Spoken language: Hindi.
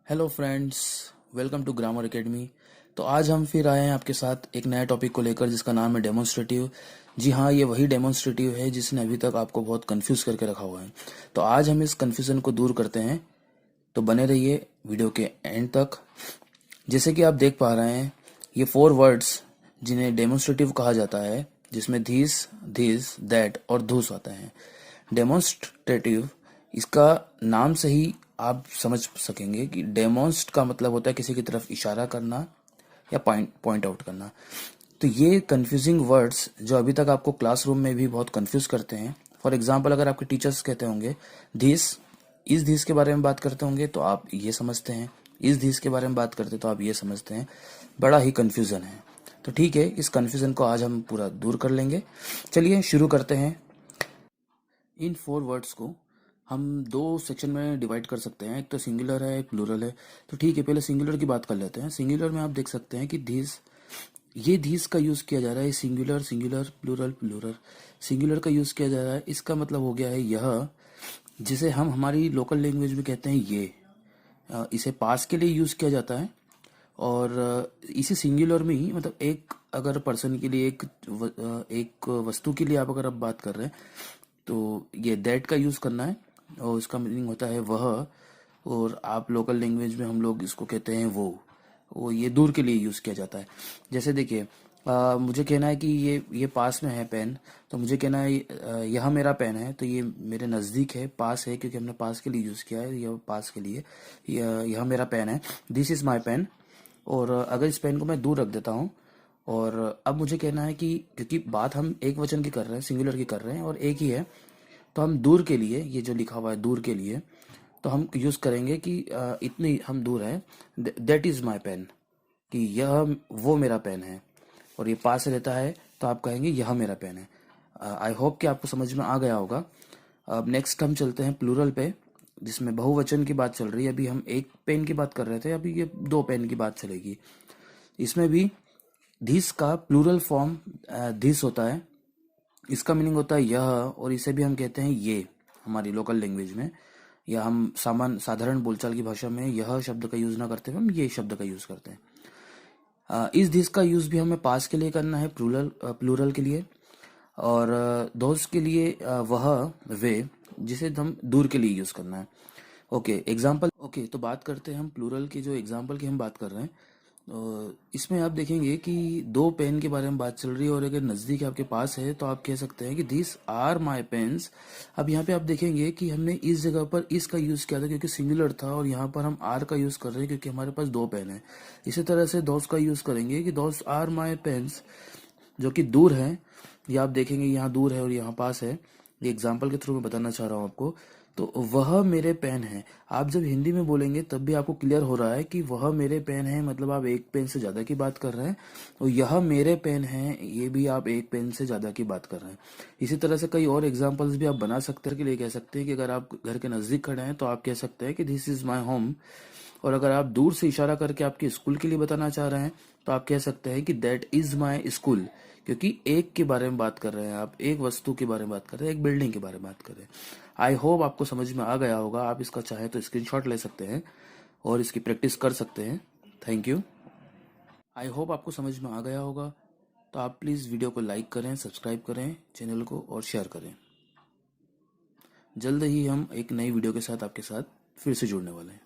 Hello friends, welcome to grammar academy. तो आज हम फिर आए हैं आपके साथ एक नया टॉपिक को लेकर जिसका नाम है डेमोन्स्ट्रेटिव। जी हाँ, ये वही डेमोन्स्ट्रेटिव है जिसने अभी तक आपको बहुत कंफ्यूज करके रखा हुआ है। तो आज हम इस कंफ्यूजन को दूर करते हैं, तो बने रहिए वीडियो के एंड तक। जैसे कि आप देख पा रहे हैं, ये 4 वर्ड्स जिन्हें डेमोन्स्ट्रेटिव कहा जाता है, जिसमें दिस दैट और धूस आता है। डेमोन्स्ट्रेटिव, इसका नाम से ही आप समझ सकेंगे कि डेमोन्स्ट का मतलब होता है किसी की तरफ इशारा करना या पॉइंट आउट करना। तो ये कंफ्यूजिंग वर्ड्स जो अभी तक आपको क्लासरूम में भी बहुत कंफ्यूज करते हैं। फॉर एग्जांपल, अगर आपके टीचर्स कहते होंगे दिस, इस दिस के बारे में बात करते होंगे तो आप ये समझते हैं, इस दिस के बारे में बात करते तो आप ये समझते हैं। बड़ा ही कंफ्यूजन है। तो ठीक है, इस कंफ्यूजन को आज हम पूरा दूर कर लेंगे। चलिए शुरू करते हैं। इन 4 वर्ड्स को हम 2 सेक्शन में डिवाइड कर सकते हैं, एक तो सिंगुलर है, एक प्लूरल है। तो ठीक है, पहले सिंगुलर की बात कर लेते हैं। सिंगुलर में आप देख सकते हैं कि दिस का यूज किया जा रहा है। Singular singular, plural plural. Singular का यूज किया जा रहा है, इसका मतलब हो गया है यह, जिसे हम हमारी लोकल लैंग्वेज में कहते हैं ये। इसे पास के लिए यूज किया जाता है। और इसी सिंगुलर में ही, मतलब एक अगर पर्सन के लिए, एक वस्तु के लिए आप अगर आप बात कर रहे हैं तो ये दैट का यूज करना है, और इसका मीनिंग होता है वह। और आप लोकल लैंग्वेज में हम लोग इसको कहते हैं वो ये दूर के लिए यूज किया जाता है। जैसे देखिए, मुझे कहना है कि ये पास में है पेन, तो मुझे कहना है यह मेरा पेन है, तो ये मेरे नज़दीक है, पास है, क्योंकि हमने पास के लिए यूज़ किया है, यह पास के लिए। यह मेरा पेन है, दिस इज़ माई पेन। और अगर इस पेन को मैं दूर रख देता हूँ, और अब मुझे कहना है कि क्योंकि बात हम एक वचन की कर रहे हैं, सिंगुलर की कर रहे हैं और एक ही है, तो हम दूर के लिए, ये जो लिखा हुआ है दूर के लिए, तो हम यूज़ करेंगे कि इतनी हम दूर हैं, दैट इज़ माई पेन, कि यह वो मेरा पेन है। और ये पास रहता है तो आप कहेंगे यह मेरा पेन है। आई होप कि आपको समझ में आ गया होगा। अब नेक्स्ट हम चलते हैं प्लूरल पे, जिसमें बहुवचन की बात चल रही है। अभी हम एक पेन की बात कर रहे थे, अभी ये 2 पेन की बात चलेगी। इसमें भी दिस का प्लूरल फॉर्म दिस होता है। इसका मीनिंग होता है यह, और इसे भी हम कहते हैं ये हमारी लोकल लैंग्वेज में, या हम साधारण बोलचाल की भाषा में यह शब्द का यूज ना करते हुए हम ये शब्द का यूज करते हैं। इस दिस का यूज भी हमें पास के लिए करना है, प्लूरल के लिए। और दोस्त के लिए वह, वे, जिसे हम दूर के लिए यूज करना है। ओके, तो बात करते हैं हम प्लूरल की, जो एग्जाम्पल की हम बात कर रहे हैं। इसमें आप देखेंगे कि 2 पेन के बारे में बात चल रही है, और अगर नज़दीक आपके पास है तो आप कह सकते हैं कि दिस आर माई पेन्स। अब यहाँ पे आप देखेंगे कि हमने इस जगह पर इस का यूज़ किया था क्योंकि सिंगुलर था, और यहाँ पर हम आर का यूज़ कर रहे हैं क्योंकि हमारे पास 2 पेन है। इसी तरह से दोस का यूज़ करेंगे कि दोस आर माई पेन्स, जो कि दूर है। ये आप देखेंगे यहाँ दूर है और यहाँ पास है। ये एग्जाम्पल के थ्रू मैं बताना चाह रहा हूँ आपको। तो वह मेरे पेन है, आप जब हिंदी में बोलेंगे तब भी आपको क्लियर हो रहा है कि वह मेरे पेन है, मतलब आप एक पेन से ज्यादा की बात कर रहे हैं। और यह मेरे पेन है, ये भी आप एक पेन से ज्यादा की बात कर रहे हैं। इसी तरह से कई और एग्जाम्पल्स भी आप बना सकते हैं। के लिए कह सकते हैं कि अगर आप घर के नजदीक खड़े हैं तो आप कह सकते हैं कि दिस इज माई होम। और अगर आप दूर से इशारा करके आपके स्कूल के लिए बताना चाह रहे हैं तो आप कह सकते हैं कि दैट इज माई स्कूल, क्योंकि एक के बारे में बात कर रहे हैं, आप एक वस्तु के बारे में बात कर रहे हैं, एक बिल्डिंग के बारे में बात कर रहे हैं। आई होप आपको समझ में आ गया होगा। आप इसका चाहे तो स्क्रीनशॉट ले सकते हैं और इसकी प्रैक्टिस कर सकते हैं। Thank you. आई होप आपको समझ में आ गया होगा। तो आप प्लीज़ वीडियो को लाइक करें, सब्सक्राइब करें चैनल को, और शेयर करें। जल्द ही हम एक नई वीडियो के साथ आपके साथ फिर से जुड़ने वाले हैं।